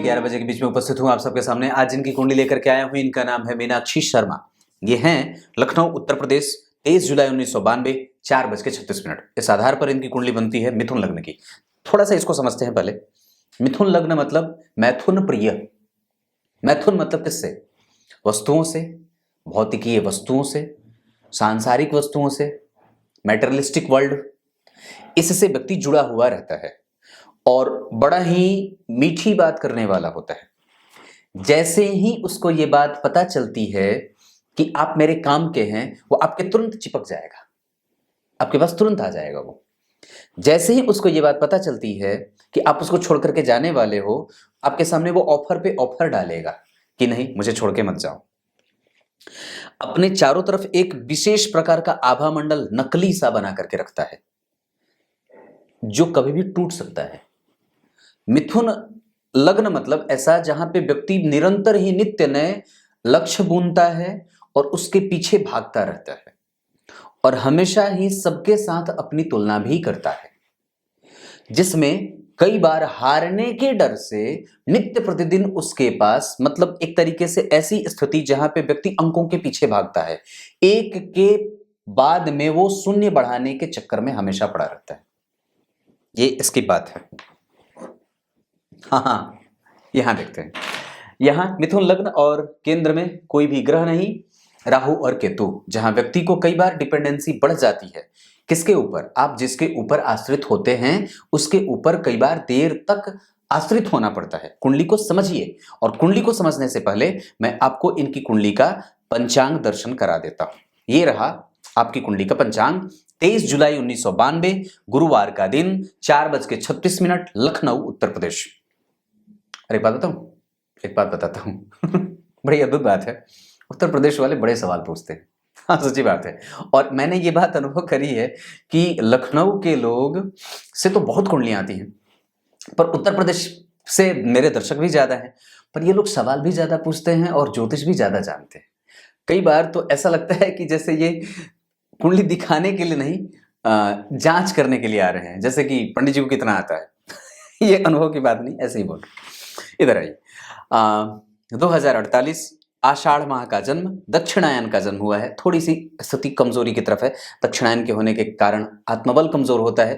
11 बजे के बीच में उपस्थित हूँ आप सबके सामने। आज जिनकी कुंडली लेकर के आया हूँ इनका नाम है मीनाक्षी शर्मा। ये हैं लखनऊ उत्तर प्रदेश, 23 जुलाई 1992, 4:36। इस आधार पर इनकी कुंडली बनती है मिथुन लग्न की। थोड़ा सा इसको समझते हैं पहले। मिथुन लग्न मतलब मैथुन प्रिय। मैथुन मतलब किससे? वस्तुओं से, भौतिकीय वस्तुओं से, सांसारिक वस्तुओं से, मैटेरियलिस्टिक वर्ल्ड, इससे व्यक्ति जुड़ा हुआ रहता है और बड़ा ही मीठी बात करने वाला होता है। जैसे ही उसको ये बात पता चलती है कि आप मेरे काम के हैं, वो आपके तुरंत चिपक जाएगा, आपके पास तुरंत आ जाएगा। वो जैसे ही उसको ये बात पता चलती है कि आप उसको छोड़ करके जाने वाले हो, आपके सामने वो ऑफर पे ऑफर डालेगा कि नहीं, मुझे छोड़ के मत जाओ। अपने चारों तरफ एक विशेष प्रकार का आभा मंडल नकली सा बना करके रखता है जो कभी भी टूट सकता है। मिथुन लग्न मतलब ऐसा जहां पे व्यक्ति निरंतर ही नित्य नए लक्ष्य बुनता है और उसके पीछे भागता रहता है और हमेशा ही सबके साथ अपनी तुलना भी करता है, जिसमें कई बार हारने के डर से नित्य प्रतिदिन उसके पास मतलब एक तरीके से ऐसी स्थिति जहां पे व्यक्ति अंकों के पीछे भागता है, एक के बाद में वो शून्य बढ़ाने के चक्कर में हमेशा पड़ा रहता है। ये इसकी बात है। हाँ, यहां देखते हैं। यहां मिथुन लग्न और केंद्र में कोई भी ग्रह नहीं, राहु और केतु, जहां व्यक्ति को कई बार डिपेंडेंसी बढ़ जाती है। किसके ऊपर? आप जिसके ऊपर आश्रित होते हैं उसके ऊपर कई बार देर तक आश्रित होना पड़ता है। कुंडली को समझिए, और कुंडली को समझने से पहले मैं आपको इनकी कुंडली का पंचांग दर्शन करा देता हूं। ये रहा आपकी कुंडली का पंचांग। 23 जुलाई 1992, गुरुवार का दिन, 4:36, लखनऊ उत्तर प्रदेश। अरे एक बात बताता हूं बड़ी अद्भुत बात है। उत्तर प्रदेश वाले बड़े सवाल पूछते हैं। हाँ, सच्ची बात है। और मैंने ये बात अनुभव करी है कि लखनऊ के लोग से तो बहुत कुंडलियां आती हैं, पर उत्तर प्रदेश से मेरे दर्शक भी ज्यादा हैं, पर ये लोग सवाल भी ज्यादा पूछते हैं और ज्योतिष भी ज्यादा जानते हैं। कई बार तो ऐसा लगता है कि जैसे ये कुंडली दिखाने के लिए नहीं, जांच करने के लिए आ रहे हैं, जैसे कि पंडित जी को कितना आता है। ये अनुभव की बात नहीं, ऐसे ही बोल। इधर आइए। 2048 आषाढ़ माह का जन्म, दक्षिणायन का जन्म हुआ है। थोड़ी सी स्थिति कमजोरी की तरफ है। दक्षिणायन के होने के कारण आत्मबल कमजोर होता है।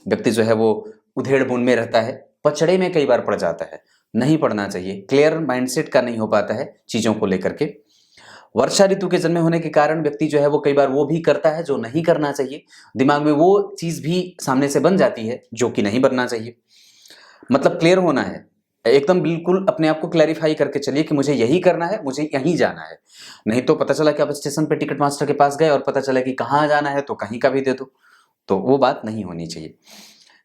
व्यक्ति जो है वो उधेड़ बुन में रहता है, पचड़े में कई बार पड़ जाता है। नहीं पड़ना चाहिए। क्लियर माइंडसेट का नहीं हो पाता है चीजों को लेकर के। वर्षा ऋतु के जन्म होने के कारण व्यक्ति जो है वो कई बार वो भी करता है जो नहीं करना चाहिए। दिमाग में वो चीज भी सामने से बन जाती है जो कि नहीं बनना चाहिए। मतलब क्लियर होना है, एकदम बिल्कुल अपने आप को क्लैरिफाई करके चलिए कि मुझे यही करना है, मुझे यहीं जाना है। नहीं तो पता चला कि आप स्टेशन पे टिकट मास्टर के पास गए और पता चला कि कहाँ जाना है तो कहीं का भी दे दो, तो वो बात नहीं होनी चाहिए।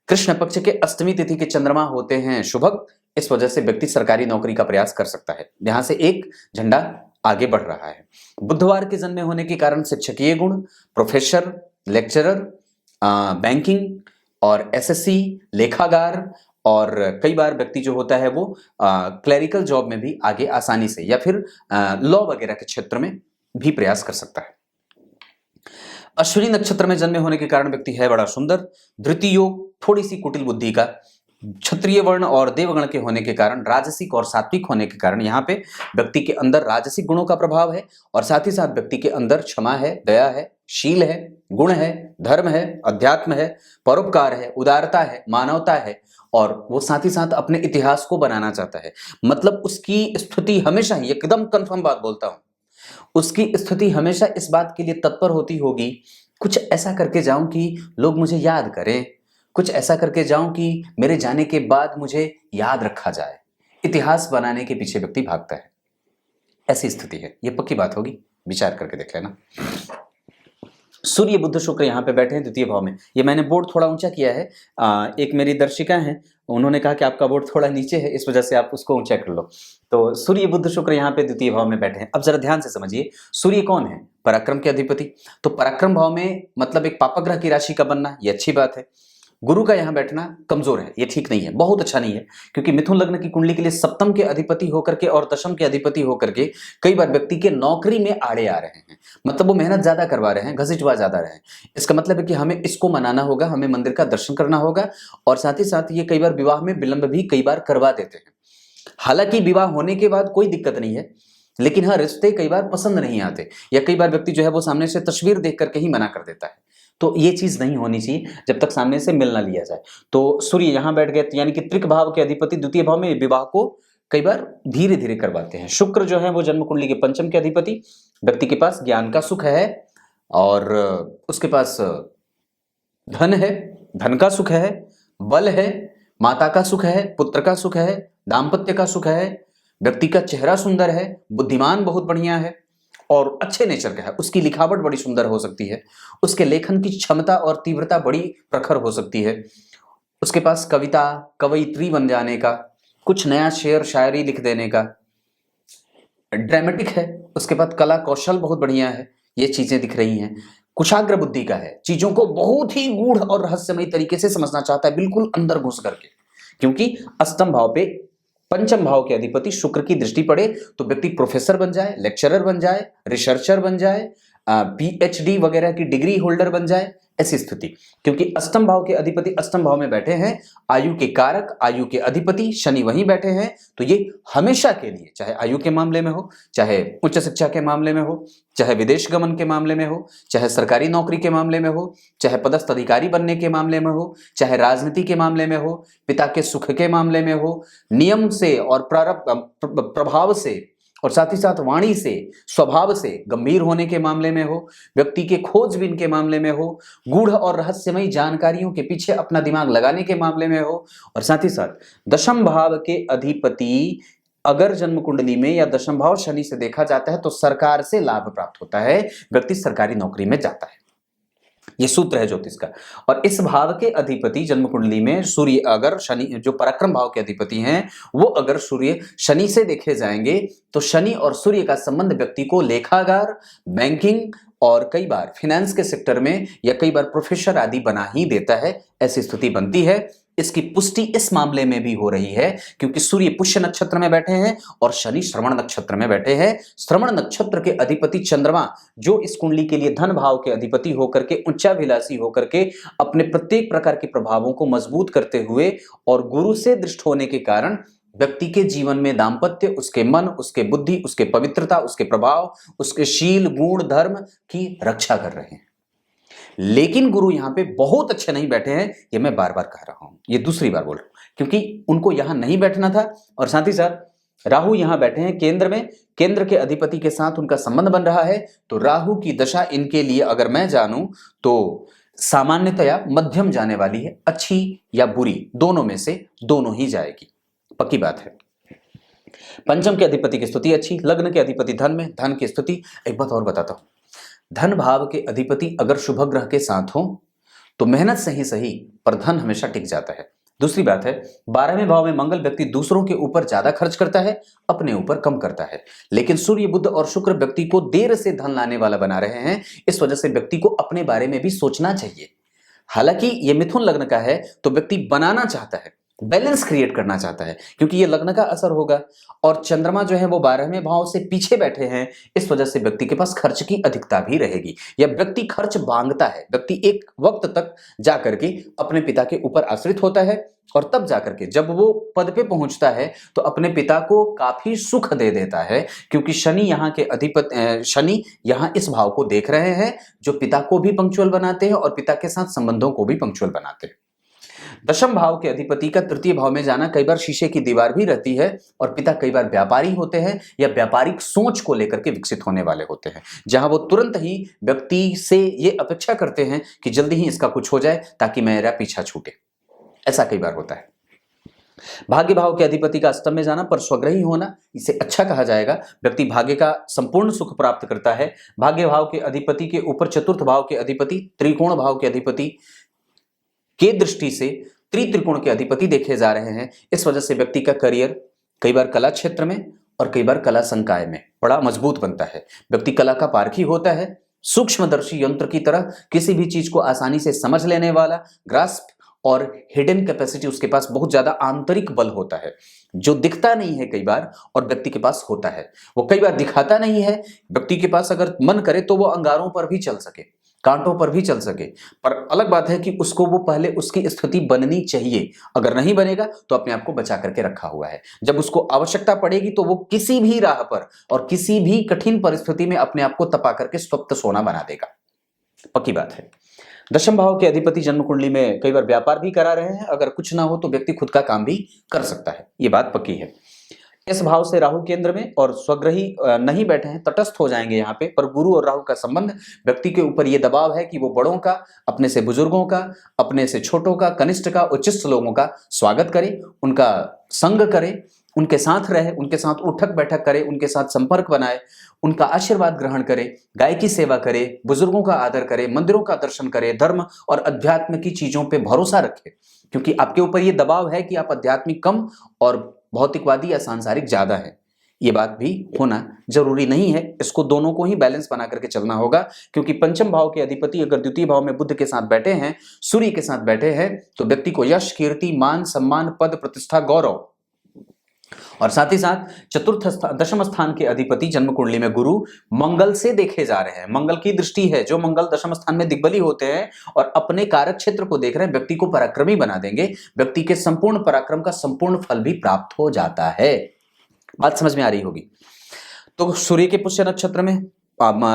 कृष्ण पक्ष के अष्टमी तिथि के चंद्रमा होते हैं शुभक, इस वजह से व्यक्ति सरकारी नौकरी का प्रयास कर सकता है। यहां से एक झंडा आगे बढ़ रहा है। बुधवार के जन्म होने के कारण शिक्षकीय गुण, प्रोफेसर, लेक्चरर, बैंकिंग और एसएससी, लेखागार, और कई बार व्यक्ति जो होता है वो क्लरिकल जॉब में भी आगे आसानी से, या फिर लॉ वगैरह के क्षेत्र में भी प्रयास कर सकता है। अश्विनी नक्षत्र में जन्मे होने के कारण व्यक्ति है बड़ा सुंदर। धृति योग, थोड़ी सी कुटिल बुद्धि का। क्षत्रिय वर्ण और देवगण के होने के कारण, राजसिक और सात्विक होने के कारण यहाँ पे व्यक्ति के अंदर राजसिक गुणों का प्रभाव है, और साथ ही साथ व्यक्ति के अंदर क्षमा है, दया है, शील है, गुण है, धर्म है, अध्यात्म है, परोपकार है, उदारता है, मानवता है, और वो साथ ही साथ अपने इतिहास को बनाना चाहता है। मतलब उसकी स्थिति हमेशा ही, एकदम कंफर्म बात बोलता हूं, उसकी स्थिति हमेशा इस बात के लिए तत्पर होती होगी, कुछ ऐसा करके जाऊं कि लोग मुझे याद करें, कुछ ऐसा करके जाऊं कि मेरे जाने के बाद मुझे याद रखा जाए। इतिहास बनाने के पीछे व्यक्ति भागता है, ऐसी स्थिति है। ये पक्की बात होगी, विचार करके देख लेना। सूर्य बुध शुक्र यहाँ पे बैठे हैं द्वितीय भाव में। ये मैंने बोर्ड थोड़ा ऊंचा किया है। एक मेरी दर्शिका हैं, उन्होंने कहा कि आपका बोर्ड थोड़ा नीचे है, इस वजह से आप उसको ऊंचा कर लो। तो सूर्य बुध शुक्र यहाँ पे द्वितीय भाव में बैठे हैं। अब जरा ध्यान से समझिए, सूर्य कौन है? पराक्रम के अधिपति। तो पराक्रम भाव में मतलब एक पापग्रह की राशि का बनना, ये अच्छी बात है। गुरु का यहाँ बैठना कमजोर है, ये ठीक नहीं है, बहुत अच्छा नहीं है, क्योंकि मिथुन लग्न की कुंडली के लिए सप्तम के अधिपति होकर के और दशम के अधिपति होकर के कई बार व्यक्ति के नौकरी में आड़े आ रहे हैं। मतलब वो मेहनत ज्यादा करवा रहे हैं, घसीटवा ज्यादा रहे हैं। इसका मतलब है कि हमें इसको मनाना होगा, हमें मंदिर का दर्शन करना होगा, और साथ ही साथ ये कई बार विवाह में विलंब भी कई बार करवा देते हैं। हालांकि विवाह होने के बाद कोई दिक्कत नहीं है, लेकिन हाँ, रिश्ते कई बार पसंद नहीं आते, या कई बार व्यक्ति जो है वो सामने से तस्वीर देख करके ही मना कर देता है। तो ये चीज नहीं होनी चाहिए जब तक सामने से मिल ना लिया जाए। तो सूर्य यहां बैठ गए, यानी कि त्रिक भाव के अधिपति द्वितीय भाव में विवाह को कई बार धीरे धीरे करवाते हैं। शुक्र जो है वो जन्म कुंडली के पंचम के अधिपति, व्यक्ति के पास ज्ञान का सुख है और उसके पास धन है, धन का सुख है, बल है, माता का सुख है, पुत्र का सुख है, दाम्पत्य का सुख है, व्यक्ति का चेहरा सुंदर है, बुद्धिमान बहुत बढ़िया है और अच्छे नेचर का है, उसकी लिखावट बड़ी सुंदर हो सकती है, उसके लेखन की क्षमता और तीव्रता बड़ी प्रखर हो सकती है, उसके पास कविता कवयित्री बन जाने का, कुछ नया शेर शायरी लिख देने का, ड्रामेटिक है, उसके बाद कला कौशल बहुत बढ़िया है, ये चीजें दिख रही हैं। कुशाग्र बुद्धि का है, चीजों को बहुत ही गूढ़ और रहस्यमयी तरीके से समझना चाहता है, बिल्कुल अंदर घुस करके, क्योंकि अष्टम भाव पे पंचम भाव के अधिपति शुक्र की दृष्टि पड़े तो व्यक्ति प्रोफेसर बन जाए, लेक्चरर बन जाए, रिसर्चर बन जाए, पीएचडी वगैरह की डिग्री होल्डर बन जाए, ऐसी स्थिति। क्योंकि अष्टम भाव के अधिपति अष्टम भाव में बैठे हैं, आयु के कारक, आयु के अधिपति शनि वहीं बैठे हैं, तो ये हमेशा के लिए, चाहे आयु के मामले में हो, चाहे उच्च शिक्षा के मामले में हो, चाहे विदेश गमन के मामले में हो, चाहे सरकारी नौकरी के मामले में हो, चाहे पदस्थ अधिकारी बनने के मामले में हो, चाहे राजनीति के मामले में हो, पिता के सुख के मामले में हो, नियम से और प्रभाव से और साथ ही साथ वाणी से, स्वभाव से गंभीर होने के मामले में हो, व्यक्ति के खोजबीन के मामले में हो, गूढ़ और रहस्यमयी जानकारियों के पीछे अपना दिमाग लगाने के मामले में हो, और साथ ही साथ दशम भाव के अधिपति अगर जन्म कुंडली में या दशम भाव शनि से देखा जाता है तो सरकार से लाभ प्राप्त होता है, व्यक्ति सरकारी नौकरी में जाता है। ये सूत्र है ज्योतिष का। और इस भाव के अधिपति जन्म कुंडली में सूर्य अगर शनि, जो पराक्रम भाव के अधिपति हैं, वो अगर सूर्य शनि से देखे जाएंगे तो शनि और सूर्य का संबंध व्यक्ति को लेखागार, बैंकिंग और कई बार फाइनेंस के सेक्टर में या कई बार प्रोफेसर आदि बना ही देता है, ऐसी स्थिति बनती है। इसकी पुष्टि इस मामले में भी हो रही है क्योंकि सूर्य पुष्य नक्षत्र में बैठे हैं और शनि श्रवण नक्षत्र में बैठे हैं। श्रवण नक्षत्र के अधिपति चंद्रमा, जो इस कुंडली के लिए धन भाव के अधिपति होकर के उच्चाभिलाषी होकर के अपने प्रत्येक प्रकार के प्रभावों को मजबूत करते हुए और गुरु से दृष्ट होने के कारण व्यक्ति के जीवन में दाम्पत्य, उसके मन, उसके बुद्धि, उसके पवित्रता, उसके प्रभाव, उसके शील, गुण, धर्म की रक्षा कर रहे हैं। लेकिन गुरु यहां पे बहुत अच्छे नहीं बैठे हैं, ये मैं बार बार कह रहा हूं, ये दूसरी बार बोल रहा हूं, क्योंकि उनको यहां नहीं बैठना था। और साथ ही साथ राहु यहां बैठे हैं केंद्र में, केंद्र के अधिपति के साथ उनका संबंध बन रहा है, तो राहु की दशा इनके लिए अगर मैं जानूं तो सामान्यतया मध्यम जाने वाली है, अच्छी या बुरी दोनों में से दोनों ही जाएगी, पक्की बात है। पंचम के अधिपति की स्थिति अच्छी, लग्न के अधिपति धन में, धन की स्थिति। एक बात और बताता हूं, धन भाव के अधिपति अगर शुभ ग्रह के साथ हो तो मेहनत से ही सही पर धन हमेशा टिक जाता है। दूसरी बात है, 12वें भाव में मंगल व्यक्ति दूसरों के ऊपर ज्यादा खर्च करता है, अपने ऊपर कम करता है। लेकिन सूर्य, बुध और शुक्र व्यक्ति को देर से धन लाने वाला बना रहे हैं, इस वजह से व्यक्ति को अपने बारे में भी सोचना चाहिए। हालांकि ये मिथुन लग्न का है तो व्यक्ति बनाना चाहता है, बैलेंस क्रिएट करना चाहता है, क्योंकि ये लग्न का असर होगा और चंद्रमा जो है वो 12वें भाव से पीछे बैठे हैं, इस वजह से व्यक्ति के पास खर्च की अधिकता भी रहेगी या व्यक्ति खर्च मांगता है। व्यक्ति एक वक्त तक जाकर के अपने पिता के ऊपर आश्रित होता है और तब जाकर के जब वो पद पे पहुंचता है तो अपने पिता को काफी सुख दे देता है, क्योंकि शनि यहाँ के अधिपति, शनि यहाँ इस भाव को देख रहे हैं जो पिता को भी पंक्चुअल बनाते हैं और पिता के साथ संबंधों को भी पंक्चुअल बनाते हैं। दशम भाव के अधिपति का तृतीय भाव में जाना कई बार शीशे की दीवार भी रहती है और पिता कई बार व्यापारी होते हैं या व्यापारिक सोच को लेकर के विकसित होने वाले होते हैं, जहां वो तुरंत ही व्यक्ति से ये अपेक्षा करते हैं कि जल्दी ही इसका कुछ हो जाए ताकि मेरा पीछा छूटे। ऐसा कई बार होता है। भाग्य भाव के अधिपति का अष्टम में जाना पर स्वग्रही होना, इसे अच्छा कहा जाएगा। व्यक्ति भाग्य का संपूर्ण सुख प्राप्त करता है। भाग्य भाव के अधिपति के ऊपर चतुर्थ भाव के अधिपति, त्रिकोण भाव के अधिपति के दृष्टि से त्रिकोण के अधिपति देखे जा रहे हैं। इस वजह से व्यक्ति का करियर कई बार कला क्षेत्र में और कई बार कला संकाय में बड़ा मजबूत बनता है। व्यक्ति कला का पारखी होता है, सूक्ष्मदर्शी यंत्र की तरह किसी भी चीज को आसानी से समझ लेने वाला, ग्रास्प और हिडन कैपेसिटी उसके पास बहुत ज्यादा आंतरिक बल होता है जो दिखता नहीं है कई बार और व्यक्ति के पास होता है। वो कई बार दिखाता नहीं है, व्यक्ति के पास अगर मन करे तो वो अंगारों पर भी चल सके, कांटों पर भी चल सके। पर अलग बात है कि उसको वो पहले उसकी स्थिति बननी चाहिए। अगर नहीं बनेगा तो अपने आप को बचा करके रखा हुआ है। जब उसको आवश्यकता पड़ेगी तो वो किसी भी राह पर और किसी भी कठिन परिस्थिति में अपने आप को तपा करके स्वप्त सोना बना देगा, पक्की बात है। दशम भाव के अधिपति जन्म कुंडली में कई बार व्यापार भी करा रहे हैं। अगर कुछ ना हो तो व्यक्ति खुद का काम भी कर सकता है, ये बात पक्की है। इस भाव से राहु केंद्र में और स्वग्रही नहीं बैठे हैं, तटस्थ हो जाएंगे यहाँ पे। पर गुरु और राहु का संबंध, व्यक्ति के ऊपर यह दबाव है कि वो बड़ों का, अपने से बुजुर्गों का, अपने से छोटों का, कनिष्ठ का, उच्चस्थ लोगों का स्वागत करे, उनका संग करे, उनके साथ रहे, उनके साथ उठक बैठक करे, उनके साथ संपर्क बनाए, उनका आशीर्वाद ग्रहण करे, गाय की सेवा करे, बुजुर्गों का आदर करे, मंदिरों का दर्शन करे, धर्म और अध्यात्म की चीजों पे भरोसा रखे। क्योंकि आपके ऊपर ये दबाव है कि आप आध्यात्मिक कम और भौतिकवादी या सांसारिक ज्यादा है। ये बात भी होना जरूरी नहीं है, इसको दोनों को ही बैलेंस बना करके चलना होगा। क्योंकि पंचम भाव के अधिपति अगर द्वितीय भाव में बुध के साथ बैठे हैं, सूर्य के साथ बैठे हैं, तो व्यक्ति को यश, कीर्ति, मान, सम्मान, पद, प्रतिष्ठा, गौरव, और साथ ही साथ चतुर्थ दशम स्थान के अधिपति जन्म कुंडली में गुरु मंगल से देखे जा रहे हैं। मंगल की दृष्टि है, जो मंगल दशम स्थान में दिग्बली होते हैं और अपने कारक क्षेत्र को देख रहे हैं, व्यक्ति को पराक्रमी बना देंगे। व्यक्ति के संपूर्ण पराक्रम का संपूर्ण फल भी प्राप्त हो जाता है। बात समझ में आ रही होगी। तो सूर्य के पुष्य नक्षत्र में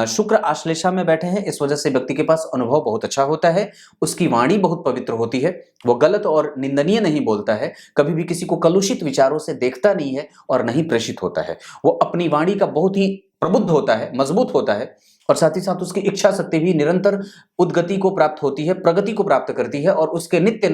शुक्र आश्लेषा में बैठे हैं, इस वजह से व्यक्ति के पास अनुभव बहुत अच्छा होता है। उसकी वाणी बहुत पवित्र होती है, वो गलत और निंदनीय नहीं बोलता है, कभी भी किसी को कलुषित विचारों से देखता नहीं है और नहीं प्रेषित होता है। वो अपनी वाणी का बहुत ही प्रबुद्ध होता है, मजबूत होता है, और साथ ही साथ उसकी इच्छा शक्ति भी निरंतर उद्गति को प्राप्त होती है, प्रगति को प्राप्त करती है, और उसके नित्य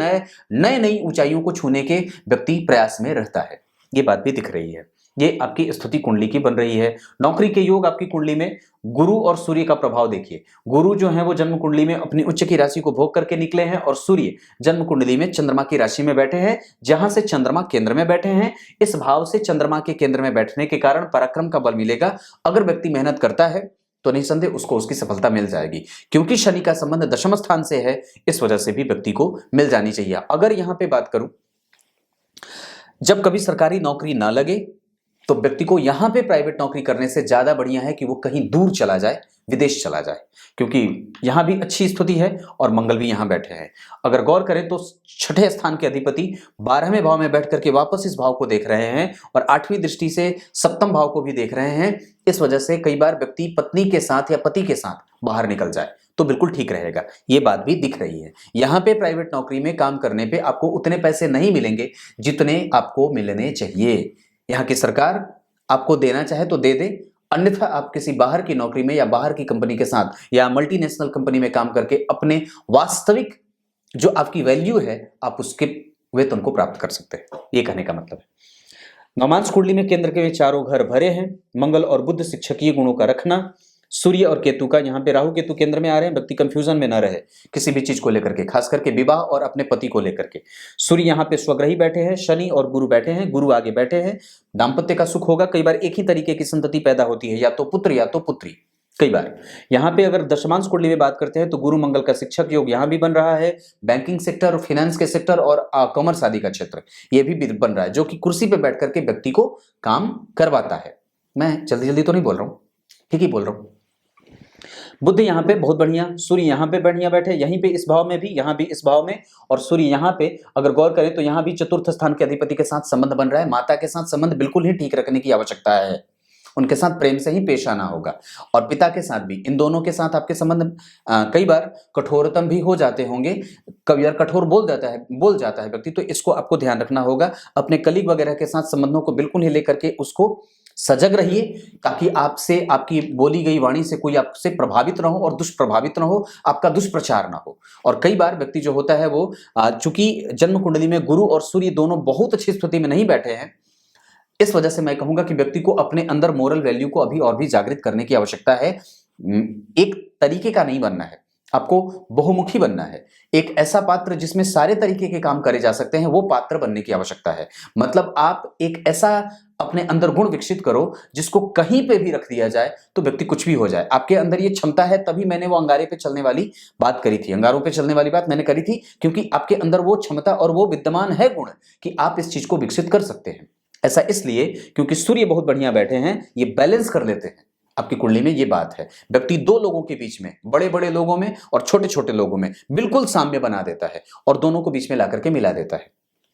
नई ऊंचाइयों को छूने के व्यक्ति प्रयास में रहता है। ये बात भी दिख रही है। ये आपकी स्थिति कुंडली की बन रही है। नौकरी के योग आपकी कुंडली में गुरु और सूर्य का प्रभाव देखिए। गुरु जो है वो जन्म कुंडली में अपनी उच्च की राशि को भोग करके निकले हैं, और सूर्य जन्म कुंडली में चंद्रमा की राशि में बैठे हैं, जहां से चंद्रमा केंद्र में बैठे हैं। इस भाव से चंद्रमा के केंद्र में बैठने के कारण पराक्रम का बल मिलेगा। अगर व्यक्ति मेहनत करता है तो निसंदेह उसको उसकी सफलता मिल जाएगी। क्योंकि शनि का संबंध दशम स्थान से है, इस वजह से भी व्यक्ति को मिल जानी चाहिए। अगर यहां पे बात करूं, जब कभी सरकारी नौकरी ना लगे तो व्यक्ति को यहां पे प्राइवेट नौकरी करने से ज्यादा बढ़िया है कि वो कहीं दूर चला जाए, विदेश चला जाए, क्योंकि यहां भी अच्छी स्थिति है और मंगल भी यहां बैठे हैं। अगर गौर करें तो छठे स्थान के अधिपति 12वें भाव में बैठ करके वापस इस भाव को देख रहे हैं, और 8वीं दृष्टि से सप्तम भाव को भी देख रहे हैं। इस वजह से कई बार व्यक्ति पत्नी के साथ या पति के साथ बाहर निकल जाए तो बिल्कुल ठीक रहेगा, ये बात भी दिख रही है। यहाँ पे प्राइवेट नौकरी में काम करने पे आपको उतने पैसे नहीं मिलेंगे जितने आपको मिलने चाहिए। यहाँ की सरकार आपको देना चाहे तो दे दे, अन्यथा आप किसी बाहर की नौकरी में या बाहर की कंपनी के साथ या मल्टीनेशनल कंपनी में काम करके अपने वास्तविक जो आपकी वैल्यू है, आप उसके वेतन को प्राप्त कर सकते हैं। ये कहने का मतलब है। नवमांश कुंडली में केंद्र के चारों घर भरे हैं। मंगल और बुध शिक्षकीय गुणों का रखना, सूर्य और केतु का, यहाँ पे राहु केतु केंद्र में आ रहे हैं। व्यक्ति कंफ्यूजन में ना रहे किसी भी चीज को लेकर के, खास करके विवाह और अपने पति को लेकर के। सूर्य यहाँ पे स्वग्रही बैठे हैं, शनि और गुरु बैठे हैं, गुरु आगे बैठे हैं। दाम्पत्य का सुख होगा। कई बार एक ही तरीके की संतति पैदा होती है, या तो पुत्र या तो पुत्री। कई बार यहाँ पे अगर दशमांश कुंडली में बात करते हैं तो गुरु मंगल का शिक्षक योग यहाँ भी बन रहा है। बैंकिंग सेक्टर, फाइनेंस के सेक्टर और कॉमर्स आदि का क्षेत्र ये भी बन रहा है, जो कि कुर्सी पे बैठ करके व्यक्ति को काम करवाता है। मैं जल्दी जल्दी तो नहीं बोल रहा हूँ, ठीक ही बोल रहा हूँ। बुध यहाँ पे बहुत बढ़िया, सूर्य यहाँ पे बढ़िया बैठे, यहीं पे इस भाव में भी, यहाँ भी इस भाव में, और सूर्य यहाँ पे अगर गौर करें तो यहाँ भी चतुर्थ स्थान के अधिपति के साथ संबंध बन रहा है। माता के साथ संबंध बिल्कुल ही ठीक रखने की आवश्यकता है, उनके साथ प्रेम से ही पेश आना होगा। और पिता के साथ भी, इन दोनों के साथ आपके संबंध कई बार कठोरतम भी हो जाते होंगे। कभी बार कठोर बोल जाता है व्यक्ति, तो इसको आपको ध्यान रखना होगा। अपने कलीग वगैरह के साथ संबंधों को बिल्कुल ही लेकर के उसको सजग रहिए, ताकि आपसे, आपकी बोली गई वाणी से कोई आपसे प्रभावित ना हो और दुष्प्रभावित ना हो, आपका दुष्प्रचार ना हो। और कई बार व्यक्ति जो होता है वो चूंकि जन्म कुंडली में गुरु और सूर्य दोनों बहुत अच्छी स्थिति में नहीं बैठे हैं, इस वजह से मैं कहूंगा कि व्यक्ति को अपने अंदर मोरल वैल्यू को अभी और भी जागृत करने की आवश्यकता है। एक तरीके का नहीं बनना है, आपको बहुमुखी बनना है। एक ऐसा पात्र जिसमें सारे तरीके के काम करे जा सकते हैं, वो पात्र बनने की आवश्यकता है। मतलब आप एक ऐसा अपने अंदर गुण विकसित करो जिसको कहीं पे भी रख दिया जाए तो व्यक्ति कुछ भी हो जाए। आपके अंदर ये क्षमता है, तभी मैंने वो अंगारे पे चलने वाली बात करी थी, अंगारों पे चलने वाली बात मैंने करी थी, क्योंकि आपके अंदर वो क्षमता और वो विद्यमान है गुण कि आप इस चीज को विकसित कर सकते हैं। ऐसा इसलिए क्योंकि सूर्य बहुत बढ़िया बैठे हैं, ये बैलेंस कर लेते हैं। आपकी कुंडली में ये बात है। व्यक्ति दो लोगों के बीच में, बड़े बड़े लोगों में और छोटे छोटे लोगों में बिल्कुल साम्य बना देता है और दोनों को बीच में ला करके मिला देता है।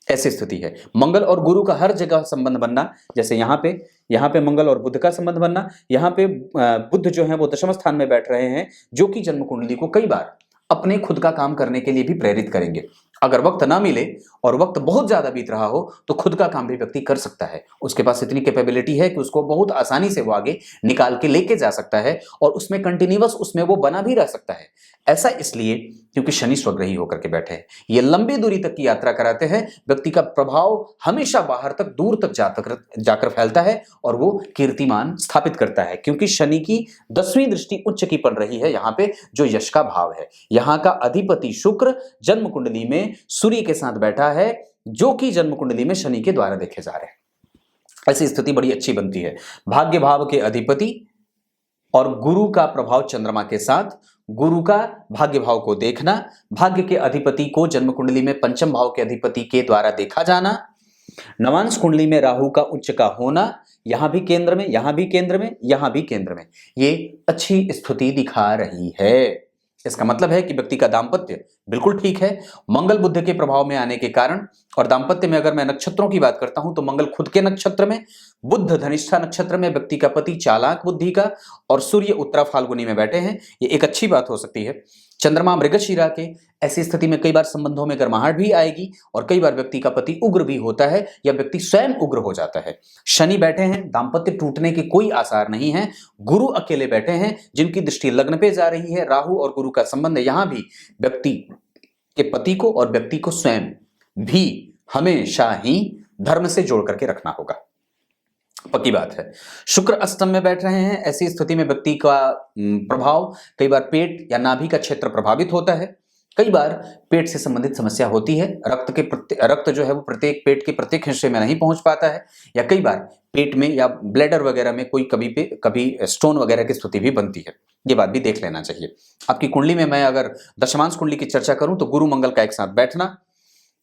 ऐसी स्थिति है। मंगल और गुरु का हर जगह संबंध बनना, जैसे यहाँ पे मंगल और बुध का संबंध बनना, यहाँ पे बुध जो है वो दशम स्थान में बैठ रहे हैं, जो कि जन्म कुंडली को कई बार अपने खुद का काम करने के लिए भी प्रेरित करेंगे। अगर वक्त ना मिले और वक्त बहुत ज्यादा बीत रहा हो तो खुद का काम भी व्यक्ति कर सकता है। उसके पास इतनी कैपेबिलिटी है कि उसको बहुत आसानी से वो आगे निकाल के लेके जा सकता है और उसमें कंटिन्यूअस उसमें वो बना भी रह सकता है। ऐसा इसलिए क्योंकि शनि स्वग्रही होकर के बैठे हैं। ये लंबी दूरी तक की यात्रा कराते हैं। व्यक्ति का प्रभाव हमेशा बाहर तक, दूर तक जाकर फैलता है और वो कीर्तिमान स्थापित करता है, क्योंकि शनि की 10वीं दृष्टि उच्च की पड़ रही है यहाँ पे, जो यश का भाव है। यहाँ का अधिपति शुक्र जन्म कुंडली में सूर्य के साथ बैठा है, जो कि जन्म कुंडली में शनि के द्वारा देखे जा रहे हैं। ऐसी स्थिति बड़ी अच्छी बनती है। भाग्य भाव के अधिपति और गुरु का प्रभाव चंद्रमा के साथ, गुरु का भाग्य भाव को देखना, भाग्य के अधिपति को जन्म कुंडली में पंचम भाव के अधिपति के द्वारा देखा जाना, नवांश कुंडली में राहु का उच्च का होना, यहां भी केंद्र में, यहां भी केंद्र में, यहां भी केंद्र में, ये अच्छी स्थिति दिखा रही है। इसका मतलब है कि व्यक्ति का दांपत्य बिल्कुल ठीक है। मंगल बुध के प्रभाव में आने के कारण, और दांपत्य में अगर मैं नक्षत्रों की बात करता हूं तो मंगल खुद के नक्षत्र में, बुध धनिष्ठा नक्षत्र में व्यक्ति का पति चालाक बुद्धि का, और सूर्य उत्तरा फाल्गुनी में बैठे हैं, ये एक अच्छी बात हो सकती है। चंद्रमा मृगशिरा के, ऐसी स्थिति में कई बार संबंधों में गर्माहट भी आएगी और कई बार व्यक्ति का पति उग्र भी होता है या व्यक्ति स्वयं उग्र हो जाता है। शनि बैठे हैं, दांपत्य टूटने के कोई आसार नहीं है। गुरु अकेले बैठे हैं, जिनकी दृष्टि लग्न पे जा रही है। राहु और गुरु का संबंध यहां भी व्यक्ति के पति को और व्यक्ति को स्वयं भी हमेशा ही धर्म से जोड़ करके रखना होगा, पक्की बात है। शुक्र अष्टम में बैठ रहे हैं, ऐसी स्थिति में व्यक्ति का प्रभाव कई बार पेट या नाभि का क्षेत्र प्रभावित होता है। कई बार पेट से संबंधित समस्या होती है। रक्त जो है वो प्रत्येक पेट के प्रत्येक हिस्से में नहीं पहुंच पाता है, या कई बार पेट में या ब्लैडर वगैरह में कोई कभी स्टोन वगैरह की स्थिति भी बनती है। ये बात भी देख लेना चाहिए। आपकी कुंडली में मैं अगर दशमांश कुंडली की चर्चा करूं तो गुरु मंगल का एक साथ बैठना,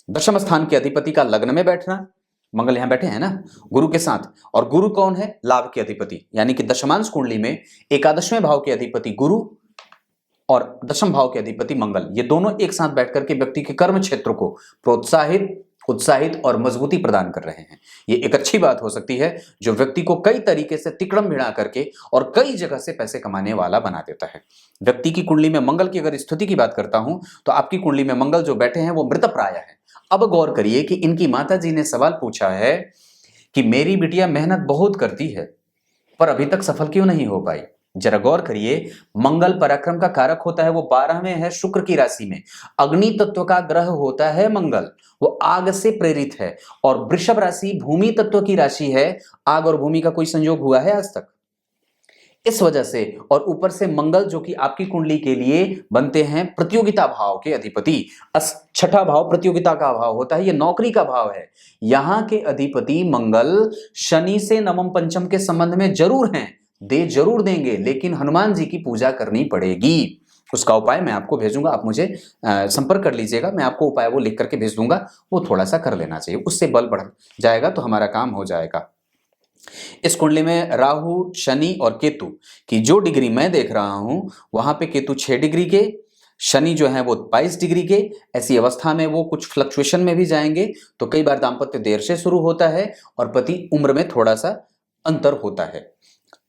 दशम स्थान के अधिपति का लग्न में बैठना, मंगल यहां बैठे हैं ना गुरु के साथ, और गुरु कौन है? लाभ के अधिपति, यानी कि दशमांश कुंडली में एकादशवें भाव के अधिपति गुरु और दशम भाव के अधिपति मंगल, ये दोनों एक साथ बैठकर के व्यक्ति के कर्म क्षेत्र को प्रोत्साहित, उत्साहित और मजबूती प्रदान कर रहे हैं। ये एक अच्छी बात हो सकती है जो व्यक्ति को कई तरीके से तिकड़म भिड़ा करके और कई जगह से पैसे कमाने वाला बना देता है। व्यक्ति की कुंडली में मंगल की अगर स्थिति की बात करता हूं तो आपकी कुंडली में मंगल जो बैठे हैं वो मृतप्राय है। अब गौर करिए कि इनकी माता जी ने सवाल पूछा है कि मेरी बिटिया मेहनत बहुत करती है पर अभी तक सफल क्यों नहीं हो पाई। जरा गौर करिए, मंगल पराक्रम का कारक होता है, वो 12 में है शुक्र की राशि में, अग्नि तत्व का ग्रह होता है मंगल, वो आग से प्रेरित है, और वृषभ राशि भूमि तत्व की राशि है। आग और भूमि का कोई संयोग हुआ है आज तक? इस वजह से, और ऊपर से मंगल जो कि आपकी कुंडली के लिए बनते हैं प्रतियोगिता भाव के अधिपति, छठा भाव प्रतियोगिता का भाव होता है, ये नौकरी का भाव है। यहां के अधिपति मंगल शनि से नवम पंचम के संबंध में जरूर हैं, दे जरूर देंगे, लेकिन हनुमान जी की पूजा करनी पड़ेगी। उसका उपाय मैं आपको भेजूंगा, आप मुझे संपर्क कर लीजिएगा, मैं आपको उपाय वो लिख करके भेज दूंगा, वो थोड़ा सा कर लेना चाहिए, उससे बल बढ़ जाएगा तो हमारा काम हो जाएगा। इस कुंडली में राहु, शनि और केतु की जो डिग्री मैं देख रहा हूं, वहां पे केतु 6 डिग्री के, शनि जो है वो 22 डिग्री के। ऐसी अवस्था में वो कुछ फ्लक्चुएशन में भी जाएंगे, तो कई बार दाम्पत्य देर से शुरू होता है और पति उम्र में थोड़ा सा अंतर होता है।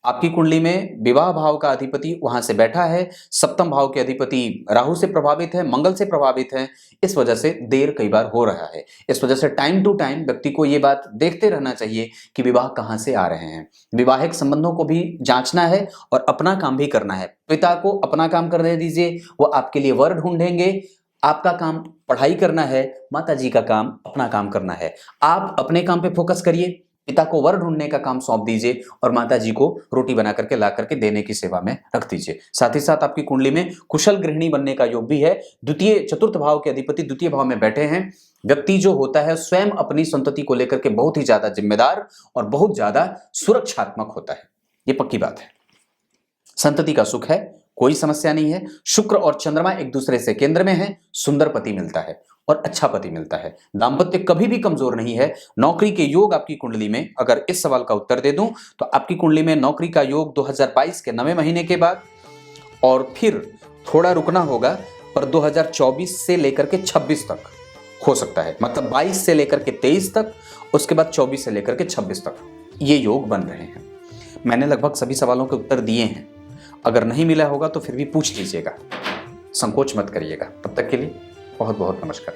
आपकी कुंडली में विवाह भाव का अधिपति वहां से बैठा है, सप्तम भाव के अधिपति राहु से प्रभावित है, मंगल से प्रभावित है, इस वजह से देर कई बार हो रहा है। इस वजह से टाइम टू टाइम व्यक्ति को ये बात देखते रहना चाहिए कि विवाह कहाँ से आ रहे हैं। विवाहिक संबंधों को भी जांचना है और अपना काम भी करना है। पिता को अपना काम करने दीजिए, वो आपके लिए वर ढूंढेंगे। आपका काम पढ़ाई करना है, माता जी का काम अपना काम करना है। आप अपने काम पे फोकस करिए, पिता को वर ढूंढने का काम सौंप दीजिए और माता जी को रोटी बना करके ला करके देने की सेवा में रख दीजिए। साथ ही साथ आपकी कुंडली में कुशल गृहिणी बनने का योग भी है। चतुर्थ भाव के अधिपति द्वितीय भाव में बैठे हैं। व्यक्ति जो होता है स्वयं अपनी संतति को लेकर के बहुत ही ज्यादा जिम्मेदार और बहुत ज्यादा सुरक्षात्मक होता है, ये पक्की बात है। संतति का सुख है, कोई समस्या नहीं है। शुक्र और चंद्रमा एक दूसरे से केंद्र में है, सुंदर पति मिलता है और अच्छा पति मिलता है। दाम्पत्य कभी भी कमजोर नहीं है। नौकरी के योग आपकी कुंडली में, अगर इस सवाल का उत्तर दे दूं तो आपकी कुंडली में नौकरी का योग 2022 के 9वें महीने के बाद और फिर थोड़ा रुकना होगा, पर 2024 से लेकर के 26 तक हो सकता है। मतलब 22 से लेकर के 23 तक, उसके बाद 24 से लेकर के 26 तक ये योग बन रहे हैं। मैंने लगभग सभी सवालों के उत्तर दिए हैं। अगर नहीं मिला होगा तो फिर भी पूछ लीजिएगा, संकोच मत करिएगा। तब तक के लिए बहुत बहुत नमस्कार।